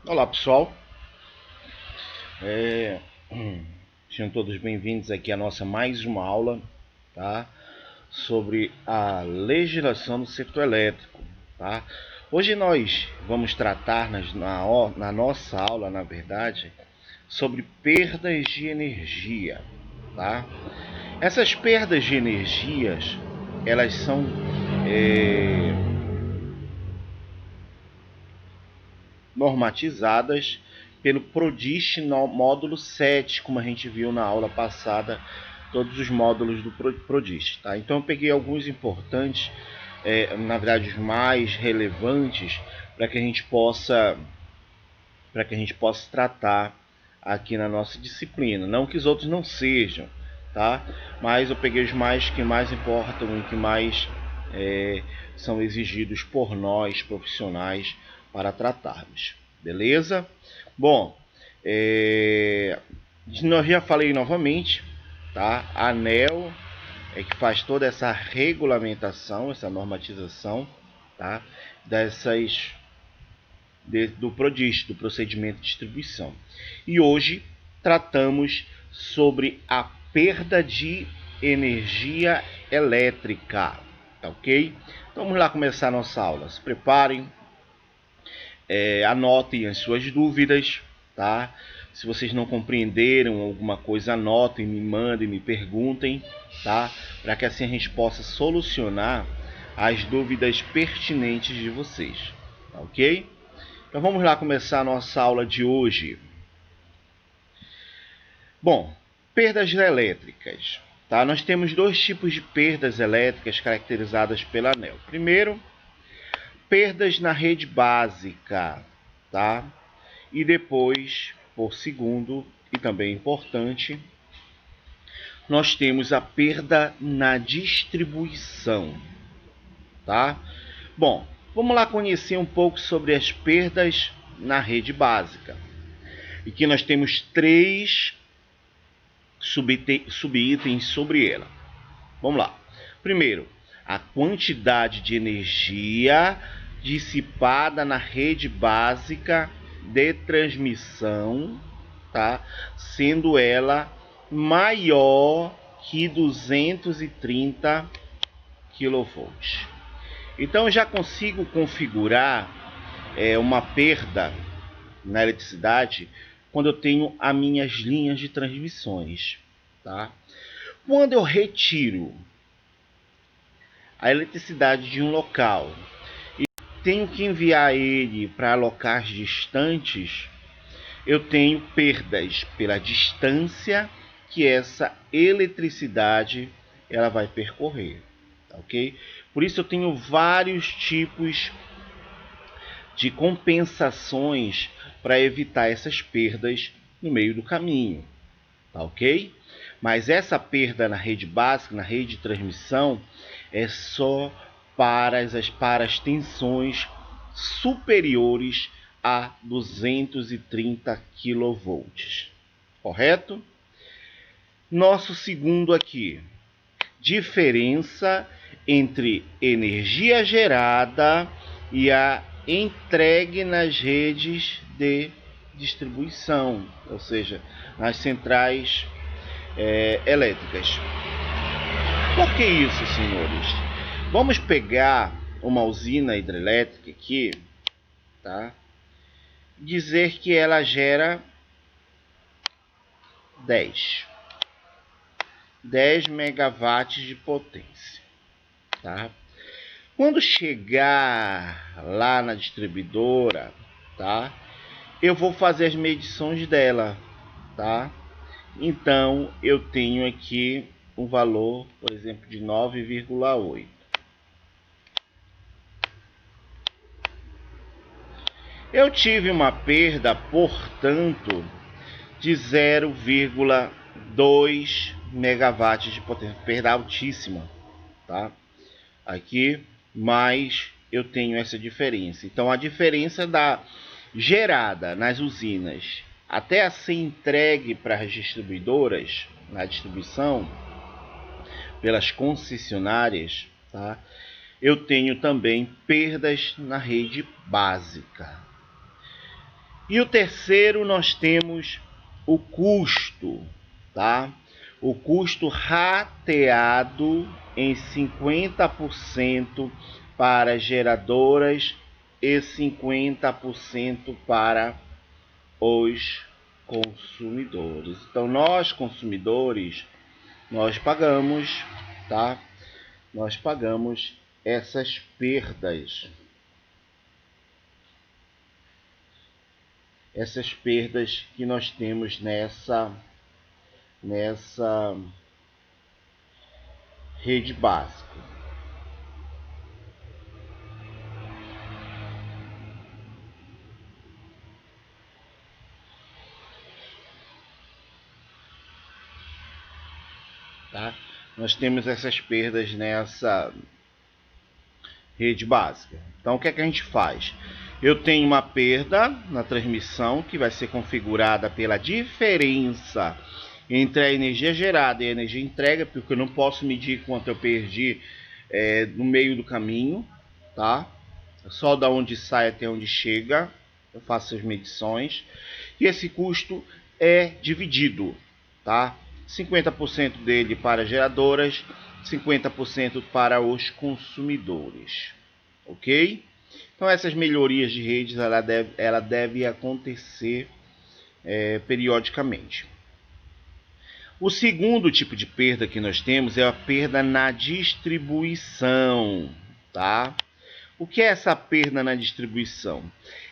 Olá pessoal, é, sejam todos bem-vindos aqui à nossa mais uma aula, tá? Sobre a legislação do setor elétrico, tá? Hoje nós vamos tratar na nossa aula, na verdade, sobre perdas de energia, tá? Essas perdas de energias, elas são normatizadas pelo PRODIST no módulo 7, como a gente viu na aula passada, todos os módulos do PRODIST. Tá? Então eu peguei alguns importantes, na verdade os mais relevantes, para que a gente possa tratar aqui na nossa disciplina. Não que os outros não sejam, tá? Mas eu peguei os mais que mais importam e que mais são exigidos por nós profissionais para tratarmos, beleza? Bom, eu já falei novamente, tá? A ANEEL é que faz toda essa regulamentação, essa normatização, tá? Do PRODIST, do procedimento de distribuição. E hoje tratamos sobre a perda de energia elétrica, tá ok? Então vamos lá começar a nossa aula. Se preparem, anotem as suas dúvidas, tá? Se vocês não compreenderam alguma coisa, anotem, me mandem, me perguntem, tá? Para que assim a gente possa solucionar as dúvidas pertinentes de vocês, tá ok? Então vamos lá começar a nossa aula de hoje. Bom, perdas elétricas. Tá? Nós temos dois tipos de perdas elétricas caracterizadas pela ANEEL. Primeiro, perdas na rede básica, tá? E depois, por segundo, e também importante, nós temos a perda na distribuição, tá? Bom, vamos lá conhecer um pouco sobre as perdas na rede básica. E que nós temos três subitens sobre ela. Vamos lá. Primeiro, a quantidade de energia dissipada na rede básica de transmissão, tá? Sendo ela maior que 230 kV. Então eu já consigo configurar uma perda na eletricidade quando eu tenho as minhas linhas de transmissões, tá? Quando eu retiro a eletricidade de um local e tenho que enviar ele para locais distantes, eu tenho perdas pela distância que essa eletricidade ela vai percorrer, ok? Por isso eu tenho vários tipos de compensações para evitar essas perdas no meio do caminho, tá ok? Mas essa perda na rede básica, na rede de transmissão, é só para as tensões superiores a 230 kV, correto? Nosso segundo aqui, diferença entre energia gerada e a entregue nas redes de distribuição, ou seja, nas centrais elétricas. Por que isso, senhores? Vamos pegar uma usina hidrelétrica aqui, tá? Dizer que ela gera 10 megawatts de potência, tá? Quando chegar lá na distribuidora, tá? Eu vou fazer as medições dela, tá? Então eu tenho aqui um valor, por exemplo, de 9,8. Eu tive uma perda, portanto, de 0,2 megawatts de potência, perda altíssima, tá? Aqui, mas eu tenho essa diferença. Então a diferença da gerada nas usinas até a ser entregue para as distribuidoras, na distribuição, pelas concessionárias, tá? Eu tenho também perdas na rede básica. E o terceiro, nós temos o custo, tá? O custo rateado em 50% para geradoras e 50% para os consumidores. Então, nós consumidores, nós pagamos, tá? Nós pagamos essas perdas. Essas perdas que nós temos nessa rede básica. Tá? Nós temos essas perdas nessa rede básica. Então, o que é que a gente faz? Eu tenho uma perda na transmissão que vai ser configurada pela diferença entre a energia gerada e a energia entregue, porque eu não posso medir quanto eu perdi no meio do caminho, tá? Só da onde sai até onde chega, eu faço as medições. E esse custo é dividido, tá? 50% dele para geradoras, 50% para os consumidores, ok? Então essas melhorias de redes ela deve acontecer periodicamente. O segundo tipo de perda que nós temos é a perda na distribuição, tá? O que é essa perda na distribuição?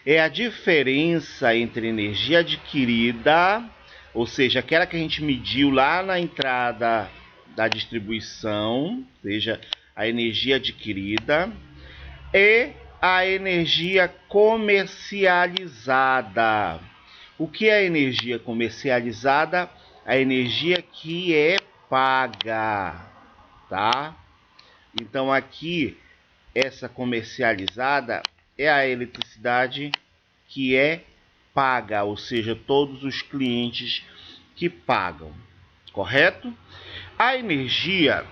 É a diferença entre energia adquirida, ou seja, aquela que a gente mediu lá na entrada da distribuição, seja a energia adquirida, e a energia comercializada. O que é a energia comercializada? A energia que é paga, tá? Então aqui, essa comercializada é a eletricidade que é paga, ou seja, todos os clientes que pagam, correto? A energia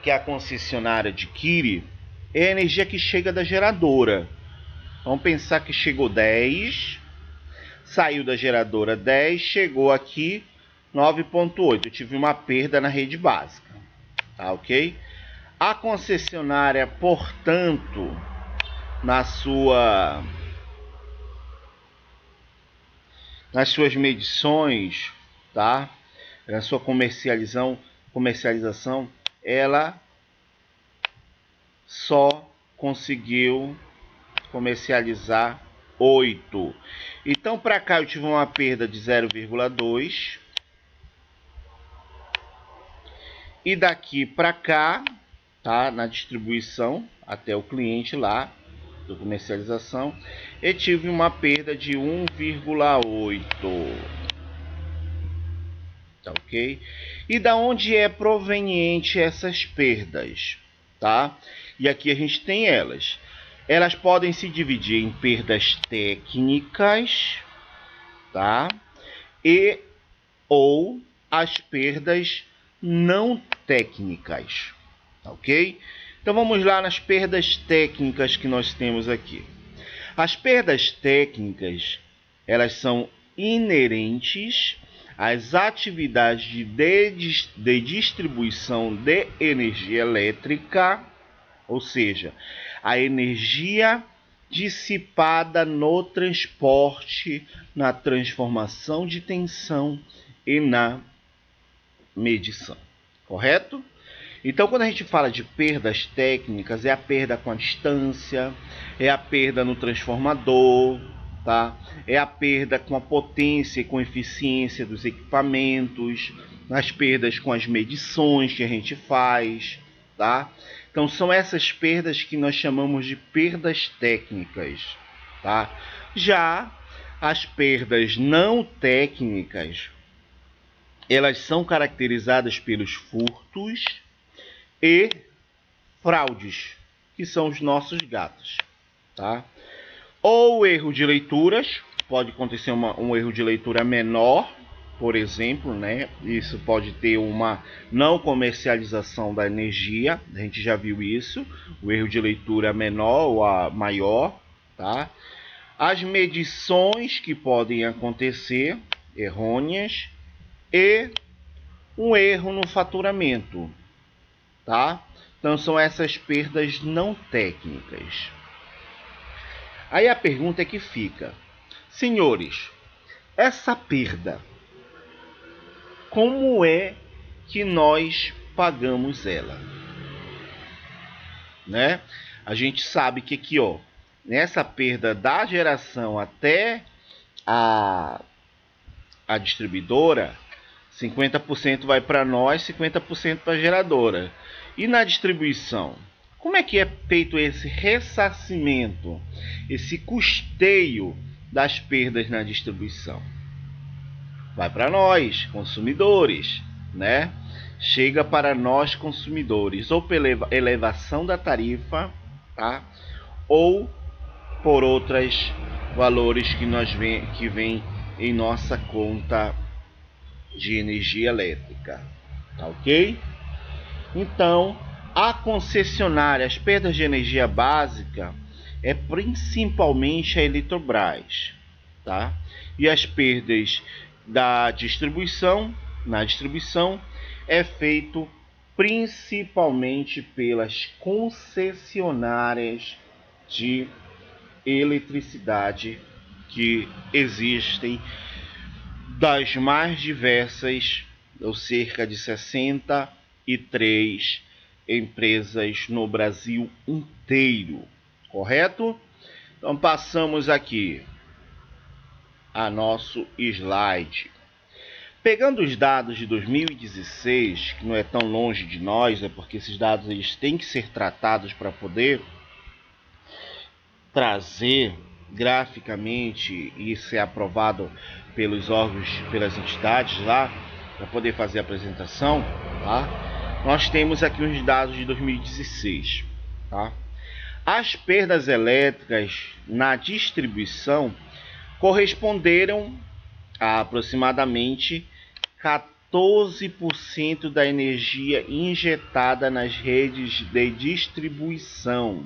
que a concessionária adquire é a energia que chega da geradora. Vamos pensar que chegou 10, saiu da geradora 10, chegou aqui 9,8. Eu tive uma perda na rede básica, tá ok? A concessionária, portanto, nas suas medições, tá? Na sua comercialização, ela só conseguiu comercializar 8. Então, para cá eu tive uma perda de 0,2. E daqui para cá, tá? Na distribuição até o cliente lá, da comercialização, eu tive uma perda de 1,8. Tá ok? E da onde é proveniente essas perdas, tá? E aqui a gente tem elas. Elas podem se dividir em perdas técnicas, tá? E ou as perdas não técnicas, tá ok? Então vamos lá nas perdas técnicas que nós temos aqui. As perdas técnicas, elas são inerentes às atividades de distribuição de energia elétrica, ou seja, a energia dissipada no transporte, na transformação de tensão e na medição, correto? Então, quando a gente fala de perdas técnicas, é a perda com a distância, é a perda no transformador, tá? É a perda com a potência e com a eficiência dos equipamentos, as perdas com as medições que a gente faz, tá? Então, são essas perdas que nós chamamos de perdas técnicas, tá? Já as perdas não técnicas, elas são caracterizadas pelos furtos e fraudes, que são os nossos gatos, tá? Ou erro de leituras, pode acontecer um erro de leitura menor, por exemplo, né? Isso pode ter uma não comercialização da energia, a gente já viu isso, o erro de leitura menor ou a maior, tá? as medições que podem acontecer, errôneas, e um erro no faturamento, tá? Então são essas perdas não técnicas. Aí a pergunta é que fica: senhores, essa perda, como é que nós pagamos ela? Né? A gente sabe que aqui, ó, nessa perda da geração até a distribuidora, 50% vai para nós, 50% para a geradora. E na distribuição, como é que é feito esse ressarcimento, esse custeio das perdas na distribuição? Vai para nós, consumidores, né? Chega para nós, consumidores, ou pela elevação da tarifa, tá? Ou por outros valores que vem em nossa conta de energia elétrica, tá ok? Então, a concessionária, as perdas de energia básica é principalmente a Eletrobras, tá? E as perdas da distribuição, na distribuição, é feito principalmente pelas concessionárias de eletricidade que existem, das mais diversas, ou cerca de 63 empresas no Brasil inteiro, correto? Então passamos aqui a nosso slide. Pegando os dados de 2016, que não é tão longe de nós, é porque esses dados eles têm que ser tratados para poder trazer graficamente e ser aprovado pelos órgãos, pelas entidades lá, para poder fazer a apresentação, tá? Nós temos aqui os dados de 2016, tá? As perdas elétricas na distribuição corresponderam a aproximadamente 14% da energia injetada nas redes de distribuição,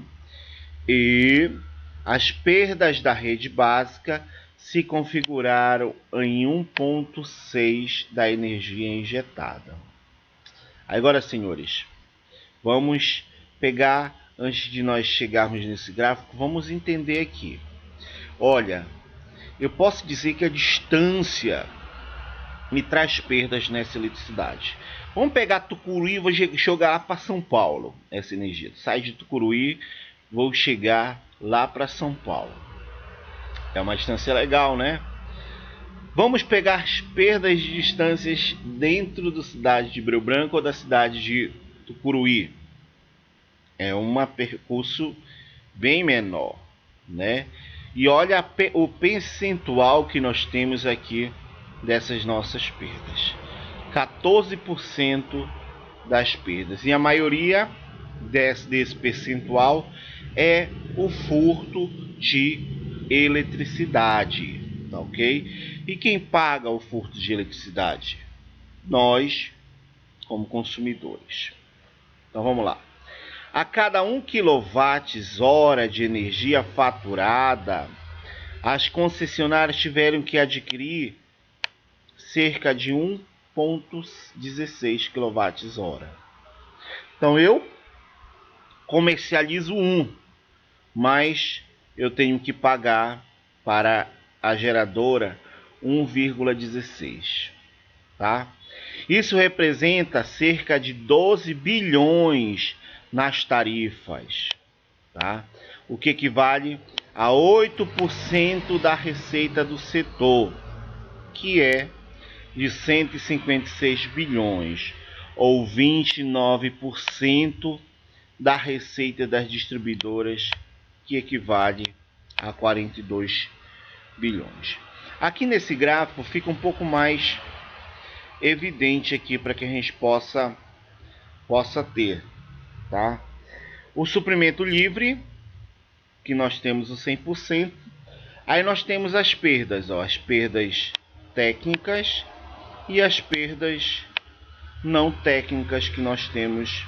e as perdas da rede básica se configuraram em 1,6% da energia injetada. Agora, senhores, vamos pegar, antes de nós chegarmos nesse gráfico, vamos entender aqui. Olha, eu posso dizer que a distância me traz perdas nessa eletricidade. Vamos pegar Tucuruí e vou jogar para São Paulo essa energia. Sai de Tucuruí, vou chegar lá para São Paulo. É uma distância legal, né? Vamos pegar as perdas de distâncias dentro da cidade de Breu Branco ou da cidade de Tucuruí. É um percurso bem menor, né? E olha o percentual que nós temos aqui dessas nossas perdas. 14% das perdas. E a maioria desse percentual é o furto de eletricidade, tá ok? E quem paga o furto de eletricidade? Nós, como consumidores. Então vamos lá. A cada 1 kWh de energia faturada, as concessionárias tiveram que adquirir cerca de 1,16 kWh. Então eu comercializo 1, mas eu tenho que pagar para a geradora 1,16, tá? Isso representa cerca de 12 bilhões nas tarifas, tá? O que equivale a 8% da receita do setor, que é de 156 bilhões, ou 29% da receita das distribuidoras, que equivale a 42 bilhões. Aqui nesse gráfico fica um pouco mais evidente aqui para que a gente possa ter, tá? O suprimento livre, que nós temos o 100%. Aí nós temos as perdas, ó, as perdas técnicas e as perdas não técnicas que nós temos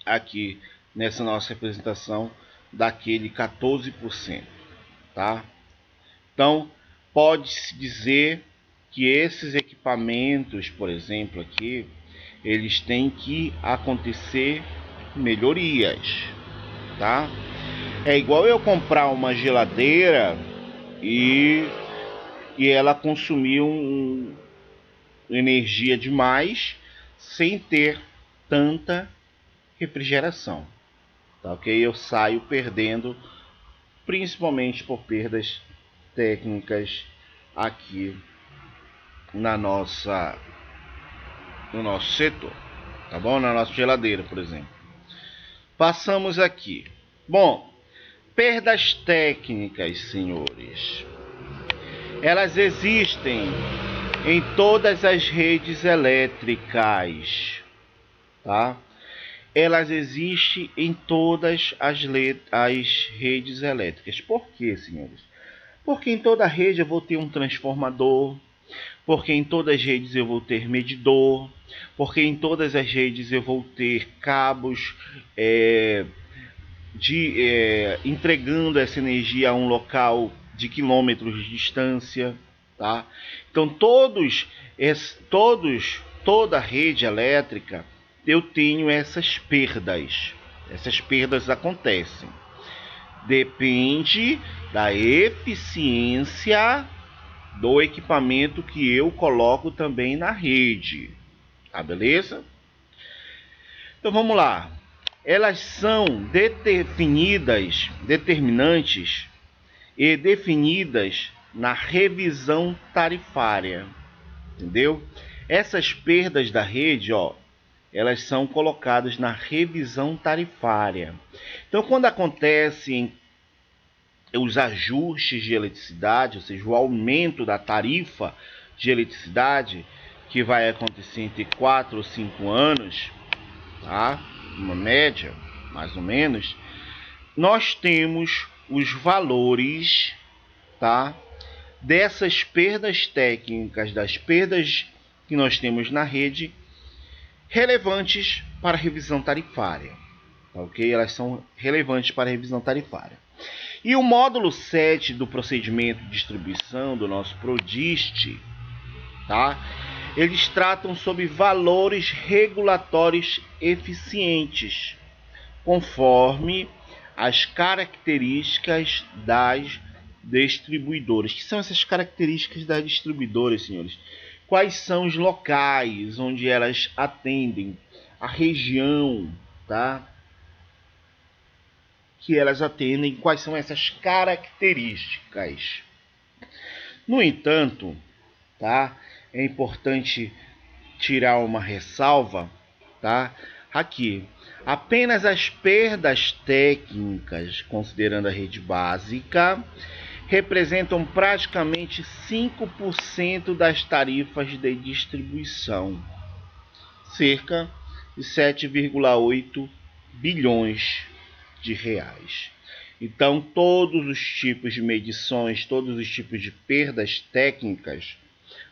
aqui nessa nossa representação daquele 14%, tá? Então, pode-se dizer que esses equipamentos, por exemplo, aqui, eles têm que acontecer melhorias, tá? É igual eu comprar uma geladeira e ela consumir energia demais sem ter tanta refrigeração, tá ok? Eu saio perdendo, principalmente por perdas técnicas aqui no nosso setor, tá bom? Na nossa geladeira, por exemplo. Passamos aqui. Bom, perdas técnicas, senhores. Elas existem em todas as redes elétricas, tá? Elas existem em todas as redes elétricas. Por quê, senhores? Porque em toda rede eu vou ter um transformador, porque em todas as redes eu vou ter medidor, porque em todas as redes eu vou ter cabos entregando essa energia a um local de quilômetros de distância, tá? Então toda a rede elétrica eu tenho essas perdas. Essas perdas acontecem. Depende da eficiência do equipamento que eu coloco também na rede, tá beleza? Então vamos lá. Elas são determinantes e definidas na revisão tarifária, entendeu? Essas perdas da rede, ó, elas são colocadas na revisão tarifária. Então, quando acontecem os ajustes de eletricidade, ou seja, o aumento da tarifa de eletricidade, que vai acontecer entre 4 ou 5 anos, tá? Uma média, mais ou menos, nós temos os valores, tá? Dessas perdas técnicas, das perdas que nós temos na rede, relevantes para a revisão tarifária, tá, ok? Elas são relevantes para a revisão tarifária. E o módulo 7 do procedimento de distribuição do nosso PRODIST, tá? Eles tratam sobre valores regulatórios eficientes, conforme as características das distribuidoras. Que são essas características das distribuidoras, senhores? Quais são os locais onde elas atendem, a região, tá? Que elas atendem, quais são essas características. No entanto, tá? É importante tirar uma ressalva, tá? Aqui, apenas as perdas técnicas, considerando a rede básica, representam praticamente 5% das tarifas de distribuição, cerca de 7,8 bilhões de reais. Então, todos os tipos de medições, todos os tipos de perdas técnicas,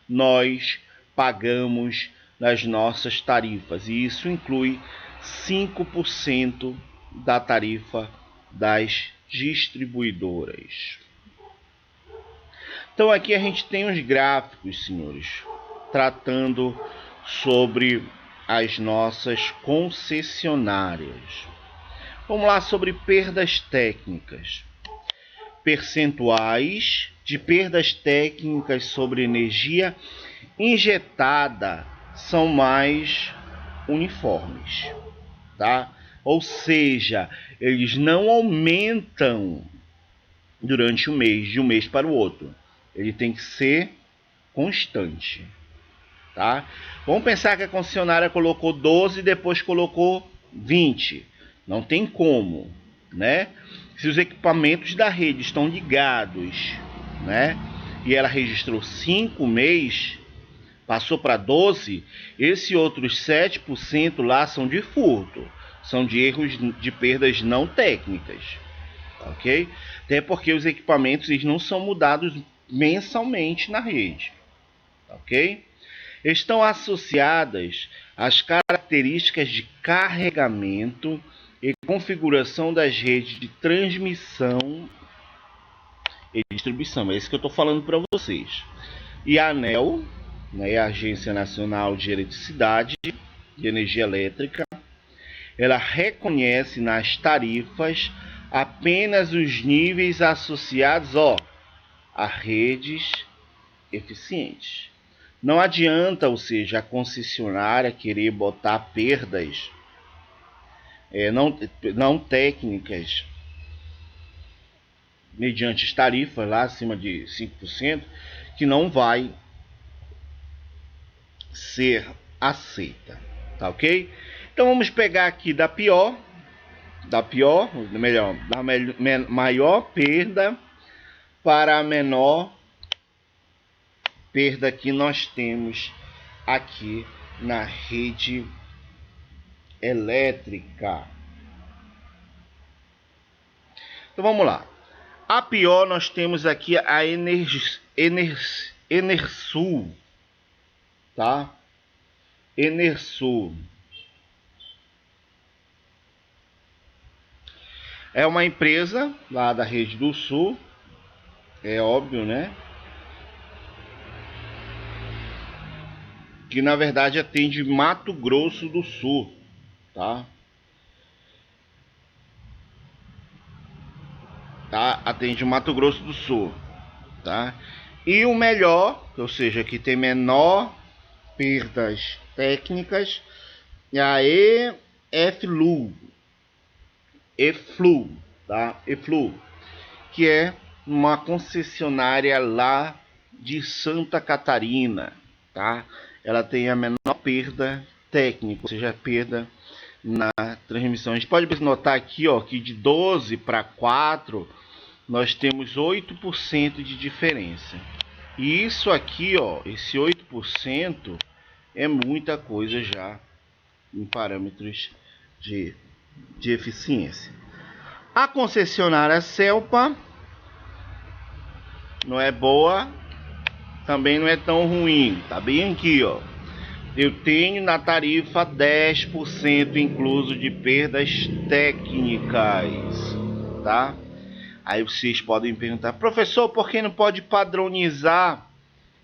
nós pagamos nas nossas tarifas, e isso inclui 5% da tarifa das distribuidoras. Então aqui a gente tem os gráficos, senhores, tratando sobre as nossas concessionárias. Vamos lá sobre perdas técnicas. Percentuais de perdas técnicas sobre energia injetada são mais uniformes, tá? Ou seja, eles não aumentam durante o mês, de um mês para o outro. Ele tem que ser constante, tá? Vamos pensar que a concessionária colocou 12 e depois colocou 20. Não tem como, né? Se os equipamentos da rede estão ligados, né? E ela registrou 5 meses, passou para 12, esses outros 7% lá são de furto, são de erros de perdas não técnicas, ok? Até porque os equipamentos eles não são mudados mensalmente na rede, ok? Estão associadas às características de carregamento e configuração das redes de transmissão e distribuição. É isso que eu estou falando para vocês. E a ANEEL, né, a Agência Nacional de Eletricidade, de Energia Elétrica, ela reconhece nas tarifas apenas os níveis associados a redes eficientes. Não adianta, ou seja, a concessionária querer botar perdas não técnicas mediante as tarifas lá acima de 5%, que não vai ser aceita, tá ok? Então vamos pegar aqui da maior perda para a menor perda que nós temos aqui na rede elétrica. Então vamos lá. A pior nós temos aqui a Enersul, tá? Enersul é uma empresa lá da Rede do Sul, é óbvio, né? Que na verdade atende Mato Grosso do Sul, tá? Atende Mato Grosso do Sul, tá? E o melhor, ou seja, que tem menor perdas técnicas, é a EFLU, tá? EFLU, que é uma concessionária lá de Santa Catarina, tá? Ela tem a menor perda técnica, ou seja, perda na transmissão. A gente pode notar aqui, ó, que de 12 para 4 nós temos 8% de diferença. E isso aqui, ó, esse 8% é muita coisa já em parâmetros de eficiência. A concessionária Celpa não é boa, também não é tão ruim. Tá bem aqui, ó. Eu tenho na tarifa 10% incluso de perdas técnicas, tá? Aí vocês podem perguntar, professor, por que não pode padronizar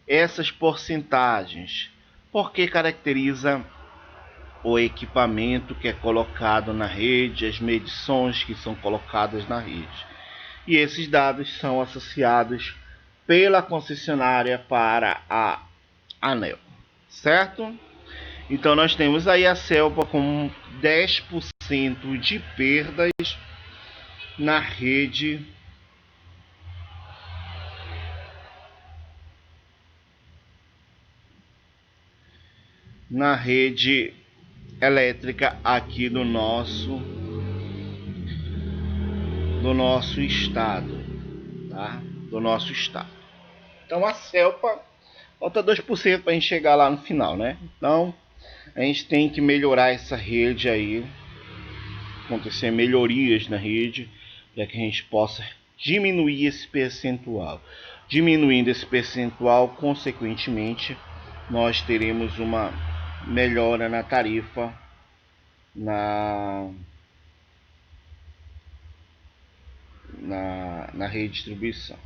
essas porcentagens? Porque caracteriza o equipamento que é colocado na rede, as medições que são colocadas na rede. E esses dados são associados pela concessionária para a ANEEL, certo? Então nós temos aí a Celpa com 10% de perdas na rede elétrica aqui do nosso estado, tá? Do nosso estado. Então a Celpa falta 2% para a gente chegar lá no final, né? Então a gente tem que melhorar essa rede aí, acontecer melhorias na rede, para que a gente possa diminuir esse percentual. Diminuindo esse percentual, consequentemente, nós teremos uma melhora na tarifa na redistribuição,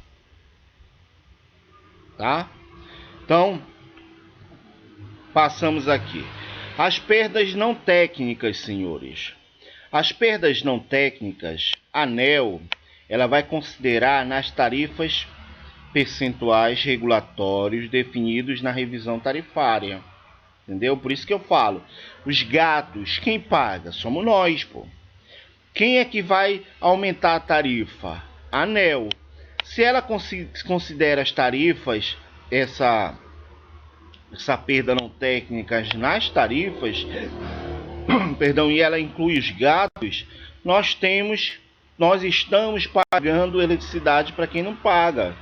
tá? Então, passamos aqui. As perdas não técnicas, senhores. As perdas não técnicas, a ANEEL, ela vai considerar nas tarifas percentuais regulatórios definidos na revisão tarifária. Entendeu? Por isso que eu falo, os gatos, quem paga? Somos nós, pô. Quem é que vai aumentar a tarifa? A ANEEL. Se ela considera as tarifas, essa perda não técnica nas tarifas, perdão, e ela inclui os gatos, nós estamos pagando eletricidade para quem não paga,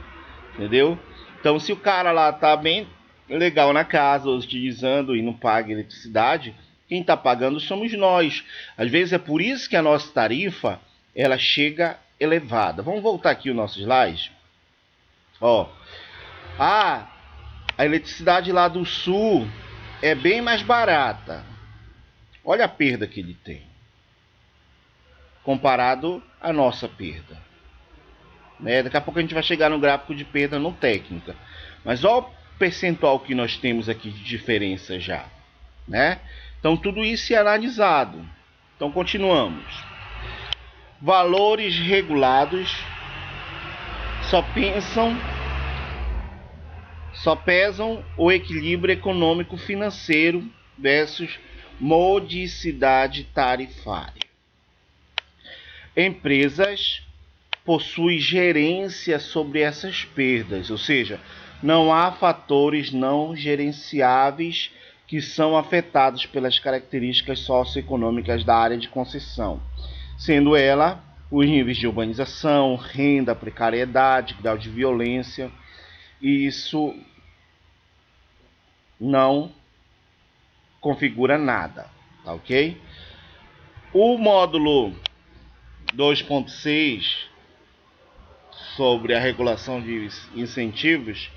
entendeu? Então, se o cara lá tá bem legal na casa, utilizando e não paga eletricidade, quem está pagando somos nós. Às vezes é por isso que a nossa tarifa ela chega elevada. Vamos voltar aqui o nosso slide. Ó, a eletricidade lá do sul é bem mais barata. Olha a perda que ele tem comparado à nossa perda. né? Daqui a pouco a gente vai chegar no gráfico de perda não técnica. Mas olha o percentual que nós temos aqui de diferença já, né? Então tudo isso é analisado. Então continuamos. Valores regulados só pesam o equilíbrio econômico-financeiro versus modicidade tarifária. Empresas possuem gerência sobre essas perdas, ou seja, não há fatores não gerenciáveis que são afetados pelas características socioeconômicas da área de concessão, sendo ela os níveis de urbanização, renda, precariedade, grau de violência, e isso não configura nada, tá ok? O módulo 2.6 sobre a regulação de incentivos,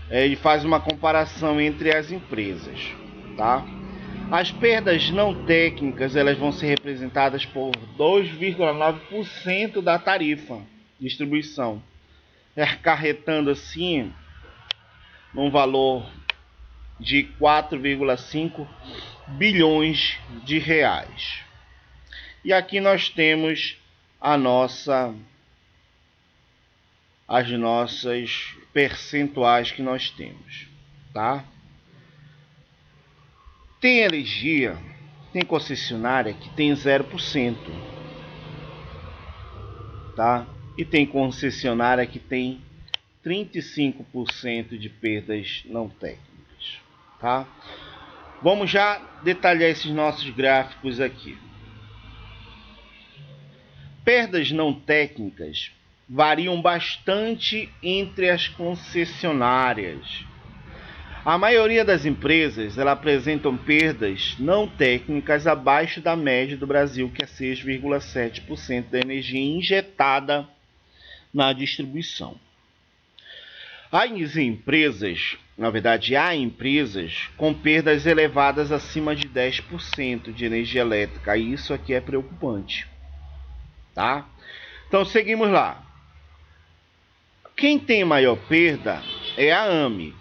ele faz uma comparação entre as empresas, tá? As perdas não técnicas, elas vão ser representadas por 2,9% da tarifa de distribuição, acarretando assim um valor de 4,5 bilhões de reais. E aqui nós temos as nossas percentuais que nós temos, tá? Tem energia, tem concessionária que tem 0%, tá? E tem concessionária que tem 35% de perdas não técnicas, tá? Vamos já detalhar esses nossos gráficos aqui. Perdas não técnicas variam bastante entre as concessionárias. A maioria das empresas apresentam perdas não técnicas abaixo da média do Brasil, que é 6,7% da energia injetada na distribuição. Há empresas com perdas elevadas acima de 10% de energia elétrica, e isso aqui é preocupante, tá? Então seguimos lá. Quem tem maior perda é a AME,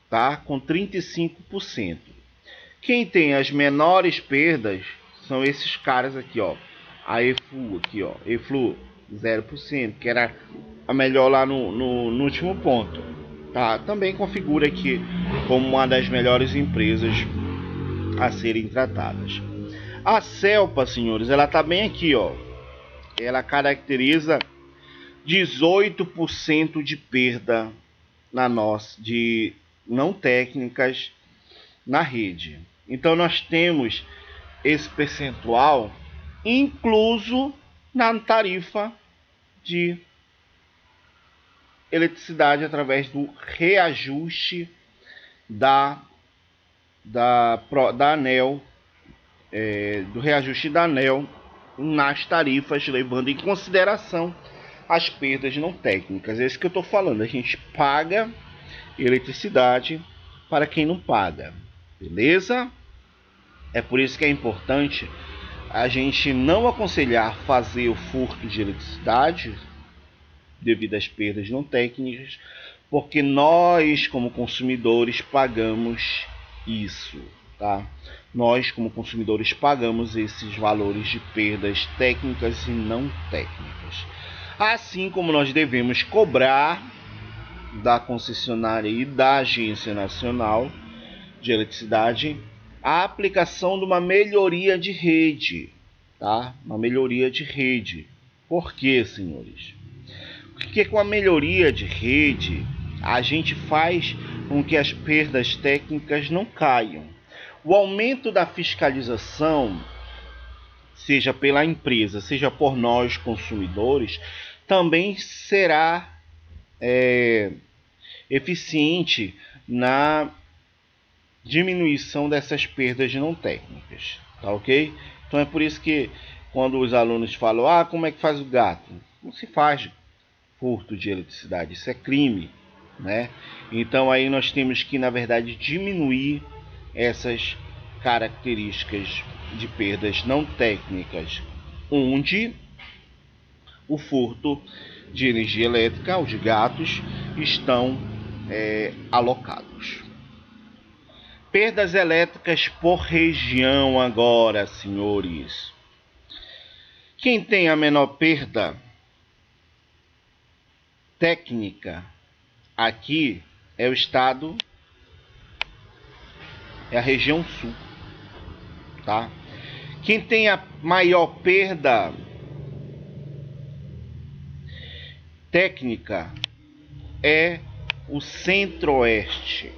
tá? Com 35%. Quem tem as menores perdas são esses caras aqui, ó. A EFLU aqui, ó. EFLU 0%, que era a melhor lá no último ponto, tá? Também configura aqui como uma das melhores empresas a serem tratadas. A CELPA, senhores, ela tá bem aqui, ó. Ela caracteriza 18% de perda de não técnicas na rede. Então nós temos esse percentual incluso na tarifa de eletricidade através do reajuste da ANEEL, do reajuste da ANEEL nas tarifas, levando em consideração as perdas não técnicas. É isso que eu estou falando. A gente paga eletricidade para quem não paga, beleza? É por isso que é importante a gente não aconselhar fazer o furto de eletricidade devido às perdas não técnicas, porque nós, como consumidores, pagamos isso, tá? Nós, como consumidores, pagamos esses valores de perdas técnicas e não técnicas. Assim como nós devemos cobrar da concessionária e da Agência Nacional de Eletricidade a aplicação de uma melhoria de rede, tá? Uma melhoria de rede. Por quê, senhores? Porque com a melhoria de rede, a gente faz com que as perdas técnicas não caiam. O aumento da fiscalização, seja pela empresa, seja por nós consumidores, também será eficiente na diminuição dessas perdas não técnicas, tá ok? Então é por isso que quando os alunos falam, como é que faz o gato? Não se faz furto de eletricidade, isso é crime, né? Então aí nós temos que, na verdade, diminuir essas características de perdas não técnicas, onde o furto de energia elétrica, os gatos, estão alocados. Perdas elétricas por região agora, senhores. Quem tem a menor perda técnica aqui é o estado, é a região sul, tá? Quem tem a maior perda técnica é o centro-oeste,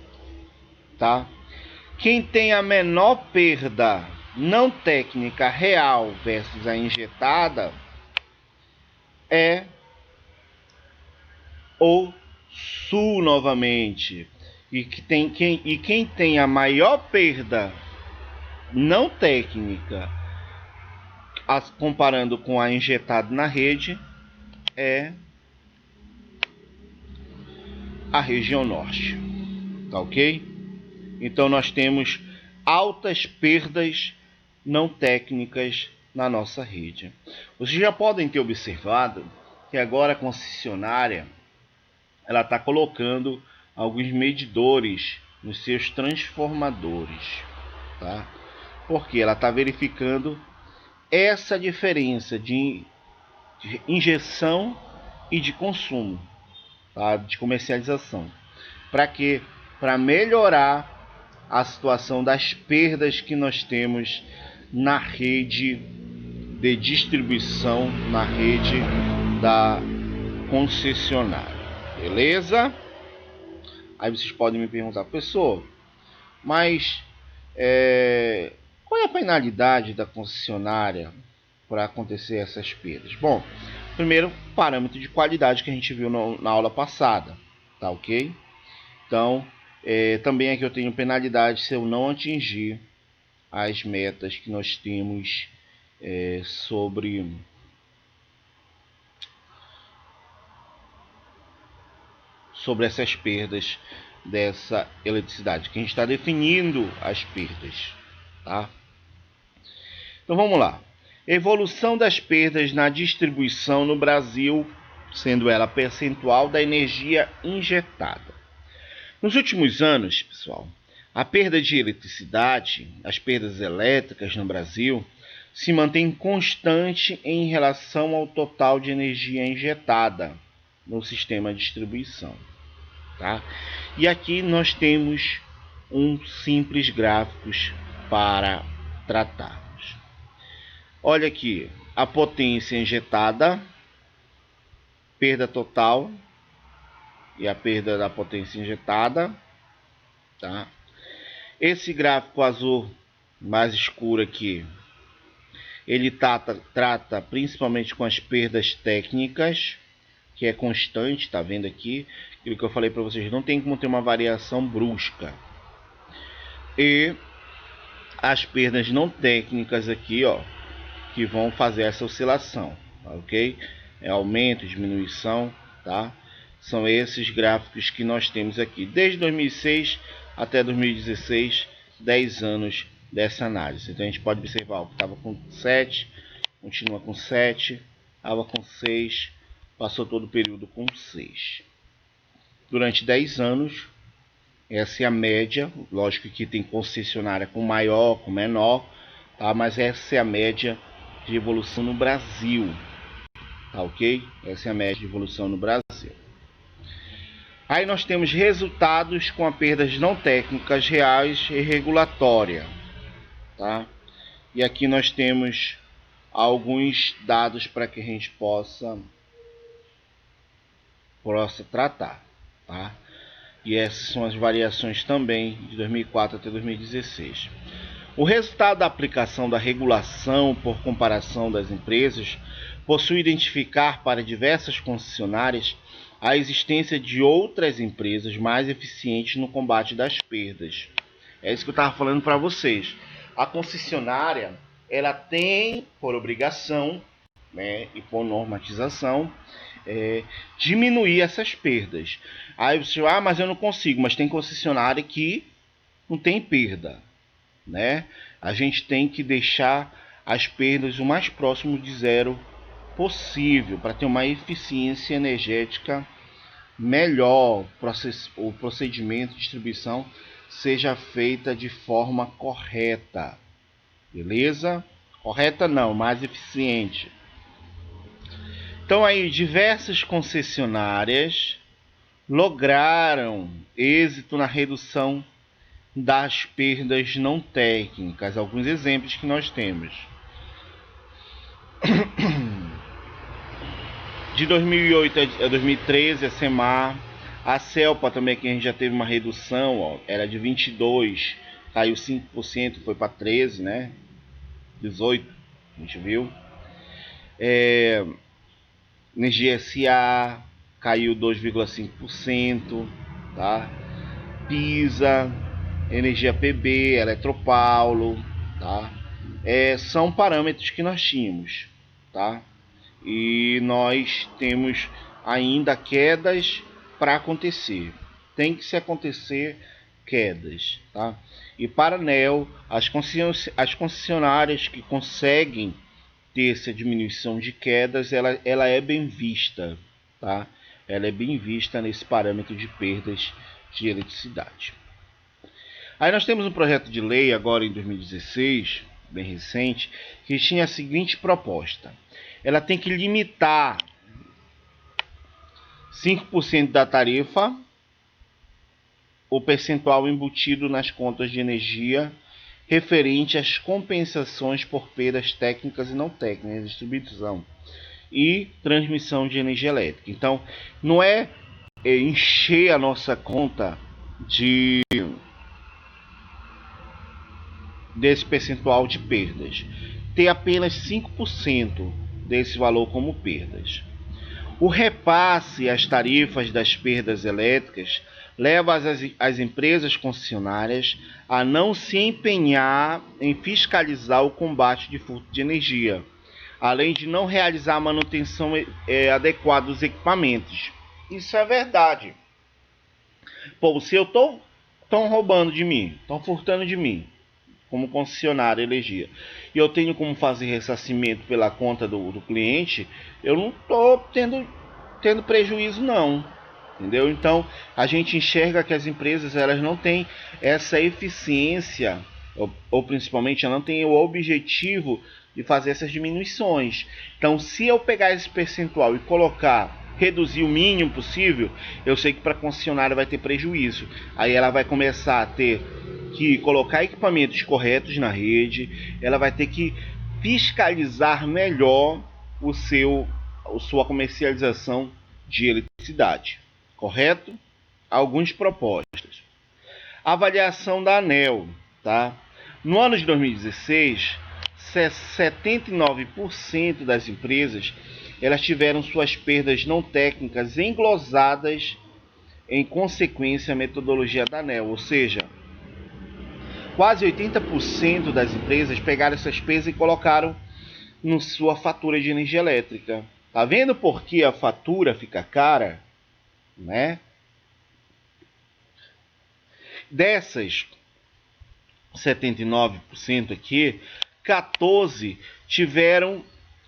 tá? Quem tem a menor perda não técnica real versus a injetada é o sul novamente. E quem tem a maior perda não técnica, comparando com a injetada na rede, é a região norte, tá ok? Então nós temos altas perdas não técnicas na nossa rede. Vocês já podem ter observado que agora a concessionária ela está colocando alguns medidores nos seus transformadores, tá? Porque ela está verificando essa diferença de injeção e de consumo, tá? De comercialização. Para quê? Para melhorar a situação das perdas que nós temos na rede de distribuição, na rede da concessionária. Beleza? Aí vocês podem me perguntar, professor, mas qual é a penalidade da concessionária para acontecer essas perdas? Bom, primeiro, parâmetro de qualidade que a gente viu na aula passada, tá ok? Então, também aqui eu tenho penalidade se eu não atingir as metas que nós temos sobre essas perdas dessa eletricidade, que a gente está definindo as perdas, tá? Então vamos lá. Evolução das perdas na distribuição no Brasil, sendo ela percentual da energia injetada. Nos últimos anos, pessoal, a perda de eletricidade, as perdas elétricas no Brasil, se mantém constante em relação ao total de energia injetada no sistema de distribuição, tá? E aqui nós temos um simples gráfico para tratarmos. Olha aqui, a potência injetada, perda total e a perda da potência injetada, tá? Esse gráfico azul mais escuro aqui, ele trata principalmente com as perdas técnicas, que é constante, tá vendo aqui? Aquilo que eu falei para vocês, não tem como ter uma variação brusca. E as perdas não técnicas aqui, ó, que vão fazer essa oscilação, tá, ok? É aumento, diminuição, tá? São esses gráficos que nós temos aqui, desde 2006 até 2016, 10 anos dessa análise. Então a gente pode observar, ó, que estava com 7, continua com 7, estava com 6, passou todo o período com 6. Durante 10 anos, essa é a média. Lógico que tem concessionária com maior, com menor, tá? Mas essa é a média de evolução no Brasil, tá ok? Essa é a média de evolução no Brasil. Aí nós temos resultados com a perdas não técnicas reais e regulatória, tá? E aqui nós temos alguns dados para que a gente possa tratar, tá? E essas são as variações também de 2004 até 2016. O resultado da aplicação da regulação por comparação das empresas possui identificar para diversas concessionárias a existência de outras empresas mais eficientes no combate das perdas. É isso que eu estava falando para vocês. A concessionária, ela tem por obrigação, né, e por normatização, diminuir essas perdas. Aí você, mas eu não consigo, mas tem concessionária que não tem perda, né? A gente tem que deixar as perdas o mais próximo de zero possível, para ter uma eficiência energética melhor, o procedimento de distribuição seja feita de forma correta, beleza? Correta não, mais eficiente. Então aí diversas concessionárias lograram êxito na redução das perdas não técnicas. Alguns exemplos que nós temos. De 2008 a 2013, a SEMAR, a CELPA também, que a gente já teve uma redução, ó, era de 22, caiu 5%, foi para 13, né? 18, a gente viu. Energia SA caiu 2,5%, tá? PISA, Energia PB, Eletropaulo, tá? São parâmetros que nós tínhamos, tá? E nós temos ainda quedas para acontecer. Tem que se acontecer quedas, tá? E para a ANEEL, as concessionárias que conseguem ter essa diminuição de quedas, ela é bem vista, tá? Ela é bem vista nesse parâmetro de perdas de eletricidade. Aí nós temos um projeto de lei agora em 2016, bem recente, que tinha a seguinte proposta. Ela tem que limitar 5% da tarifa, o percentual embutido nas contas de energia referente às compensações por perdas técnicas e não técnicas, de distribuição e transmissão de energia elétrica. Então, não é encher a nossa conta desse percentual de perdas. Ter apenas 5% desse valor como perdas. O repasse às tarifas das perdas elétricas leva as empresas concessionárias a não se empenhar em fiscalizar o combate de furto de energia, além de não realizar a manutenção adequada dos equipamentos. Isso é verdade. Pô, se eu estão roubando de mim, estão furtando de mim, como concessionária energia, e eu tenho como fazer ressarcimento pela conta do cliente, eu não estou tendo prejuízo não, entendeu? Então a gente enxerga que as empresas elas não têm essa eficiência, ou principalmente ela não tem o objetivo de fazer essas diminuições. Então se eu pegar esse percentual e reduzir o mínimo possível, eu sei que para a concessionária vai ter prejuízo. Aí ela vai começar a ter que colocar equipamentos corretos na rede, ela vai ter que fiscalizar melhor a sua comercialização de eletricidade, correto? Algumas propostas. Avaliação da ANEEL, tá? No ano de 2016, 79% das empresas elas tiveram suas perdas não técnicas englosadas em consequência à metodologia da ANEEL, ou seja, quase 80% das empresas pegaram essas perdas e colocaram na sua fatura de energia elétrica. Tá vendo por que a fatura fica cara? Né? Dessas 79% aqui, 14% tiveram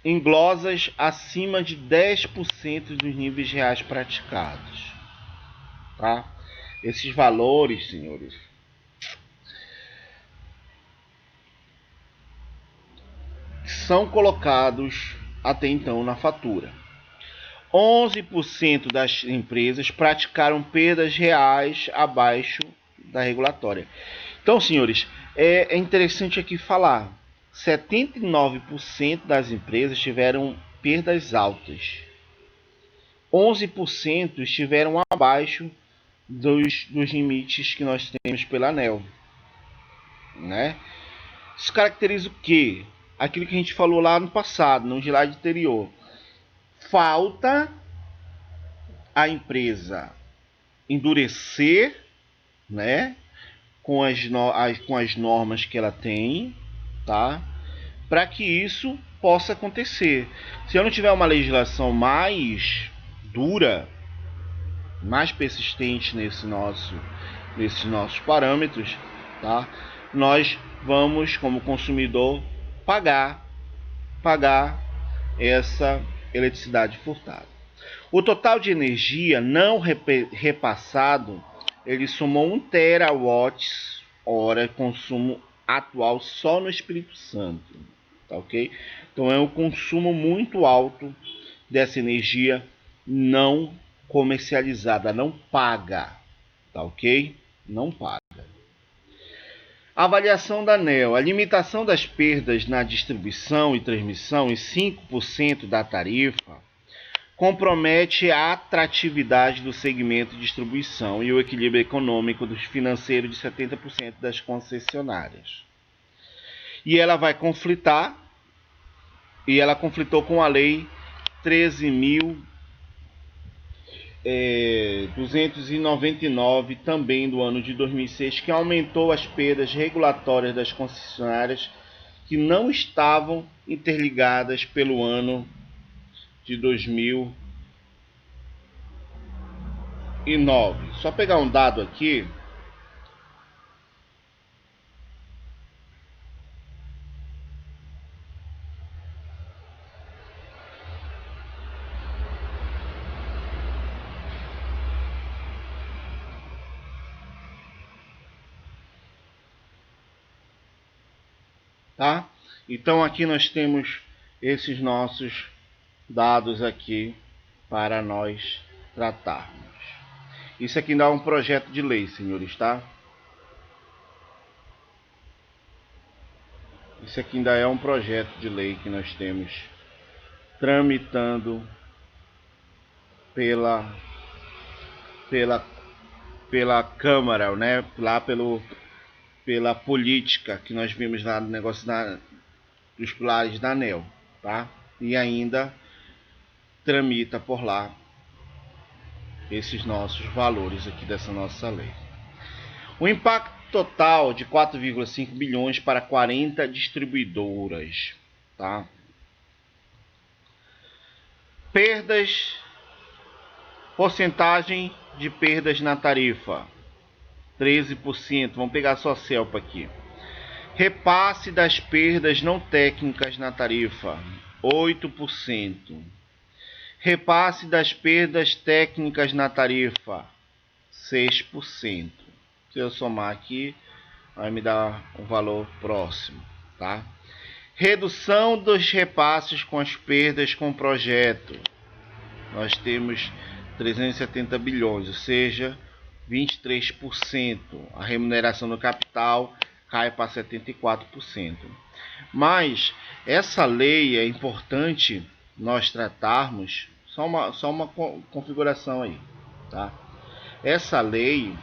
englosas acima de 10% dos níveis reais praticados. Tá? Esses valores, senhores, são colocados até então na fatura. 11% das empresas praticaram perdas reais abaixo da regulatória. Então, senhores, é interessante aqui falar. 79% das empresas tiveram perdas altas. 11% estiveram abaixo dos limites que nós temos pela ANEEL. Né? Isso caracteriza o quê? Aquilo que a gente falou lá no passado, no slide anterior. Falta a empresa endurecer, né, com as normas que ela tem, tá, para que isso possa acontecer. Se eu não tiver uma legislação mais dura, mais persistente nesses nossos parâmetros, tá, nós vamos, como consumidor, pagar essa eletricidade furtada. O total de energia não repassado, ele somou 1 terawatt-hora consumo atual só no Espírito Santo, tá ok? Então é um consumo muito alto dessa energia não comercializada, não paga, tá ok? Não paga. Avaliação da ANEEL. A limitação das perdas na distribuição e transmissão em 5% da tarifa compromete a atratividade do segmento de distribuição e o equilíbrio econômico dos financeiros de 70% das concessionárias. E ela vai conflitar, e ela conflitou com a Lei 13.299, também do ano de 2006, que aumentou as perdas regulatórias das concessionárias que não estavam interligadas pelo ano de 2009. Só pegar um dado aqui. Tá? Então aqui nós temos esses nossos dados aqui para nós tratarmos. Isso aqui ainda é um projeto de lei, senhores, tá? Isso aqui ainda é um projeto de lei que nós temos tramitando pela Câmara, né? Lá pela política que nós vimos lá no negócio dos pilares da ANEEL, tá? E ainda tramita por lá esses nossos valores aqui dessa nossa lei. O impacto total de 4,5 bilhões para 40 distribuidoras, tá? Perdas, porcentagem de perdas na tarifa, 13%. Vamos pegar só a CELPA aqui. Repasse das perdas não técnicas na tarifa, 8%. Repasse das perdas técnicas na tarifa, 6%. Se eu somar aqui, vai me dar um valor próximo, tá? Redução dos repasses com as perdas com o projeto. Nós temos 370 bilhões, ou seja, 23%. A remuneração do capital cai para 74%. Mas essa lei é importante nós tratarmos, só uma configuração aí, tá? Essa lei,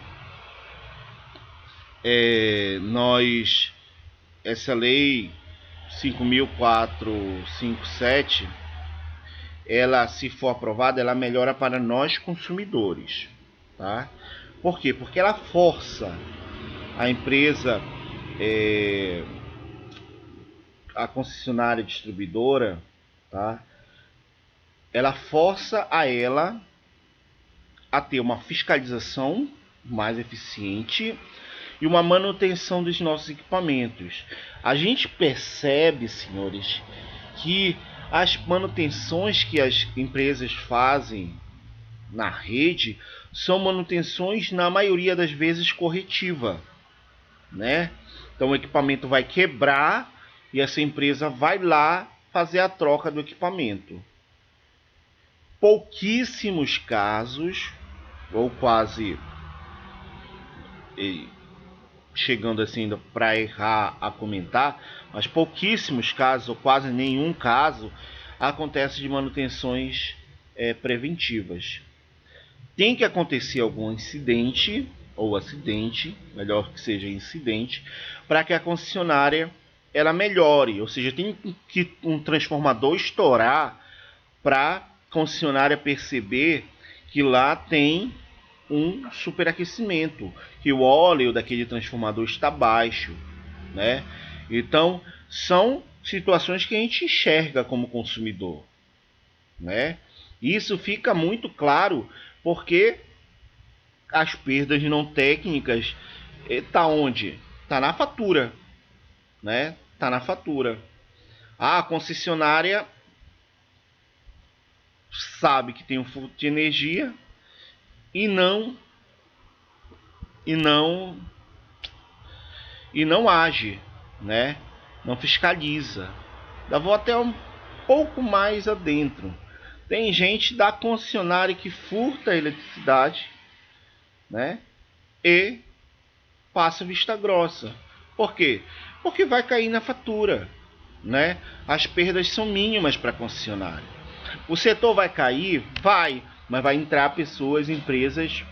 essa lei 5.457, ela, se for aprovada, ela melhora para nós consumidores, tá? Por quê? Porque ela força a empresa, a concessionária distribuidora, tá? Ela força ela a ter uma fiscalização mais eficiente e uma manutenção dos nossos equipamentos. A gente percebe, senhores, que as manutenções que as empresas fazem na rede são manutenções, na maioria das vezes, corretiva, né? Então o equipamento vai quebrar e essa empresa vai lá fazer a troca do equipamento. Pouquíssimos casos, ou quase chegando assim para errar a comentar, mas pouquíssimos casos, ou quase nenhum caso, acontece de manutenções preventivas. Tem que acontecer algum incidente, ou acidente, melhor que seja incidente, para que a concessionária ela melhore, ou seja, tem que um transformador estourar para a concessionária perceber que lá tem um superaquecimento, que o óleo daquele transformador está baixo, né? Então, são situações que a gente enxerga como consumidor, né? Isso fica muito claro porque as perdas não técnicas tá onde? Tá na fatura, né? Tá na fatura. A concessionária sabe que tem um fluxo de energia e não age, né? Não fiscaliza. Eu vou até um pouco mais adentro. Tem gente da concessionária que furta a eletricidade, né? E passa vista grossa. Por quê? Porque vai cair na fatura, né? As perdas são mínimas para a concessionária. O setor vai cair? Vai, mas vai entrar pessoas, empresas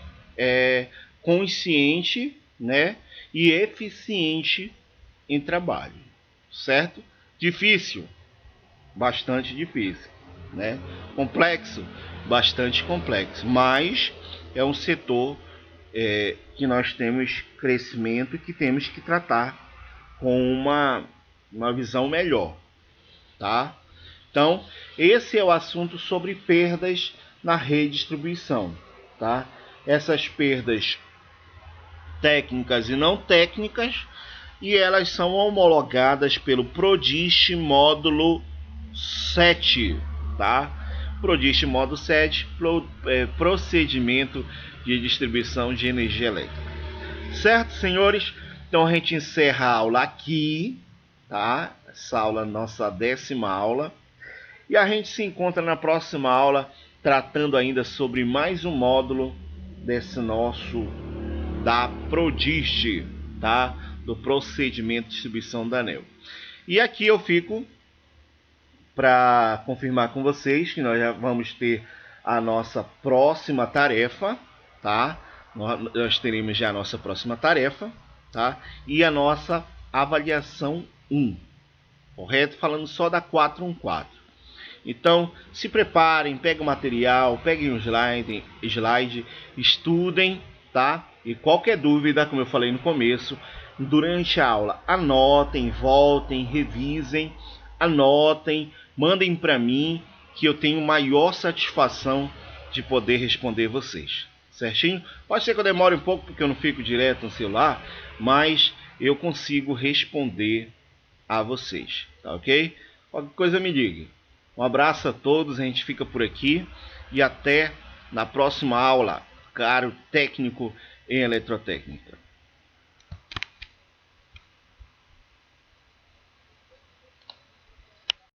consciente, né? E eficiente em trabalho, certo? Difícil, bastante difícil, né? Complexo, bastante complexo, mas é um setor que nós temos crescimento e que temos que tratar com uma visão melhor, tá? Então, esse é o assunto sobre perdas na redistribuição, tá? Essas perdas técnicas e não técnicas, e elas são homologadas pelo PRODIST módulo 7, tá? PRODIST módulo 7, procedimento de distribuição de energia elétrica. Certo, senhores? Então a gente encerra a aula aqui, tá? Essa aula é nossa 10ª aula. E a gente se encontra na próxima aula, tratando ainda sobre mais um módulo desse nosso da PRODIST, tá? Do procedimento de distribuição da ANEEL. E aqui eu fico para confirmar com vocês que nós já vamos ter a nossa próxima tarefa, tá? Nós teremos já a nossa próxima tarefa, tá? E a nossa avaliação 1, correto? Falando só da 414. Então, se preparem, peguem o material, peguem o slide, estudem, tá? E qualquer dúvida, como eu falei no começo, durante a aula, anotem, voltem, revisem, anotem, mandem para mim, que eu tenho maior satisfação de poder responder vocês. Certinho? Pode ser que eu demore um pouco, porque eu não fico direto no celular, mas eu consigo responder a vocês, tá ok? Qualquer coisa me diga. Um abraço a todos, a gente fica por aqui e até na próxima aula, caro técnico em eletrotécnica.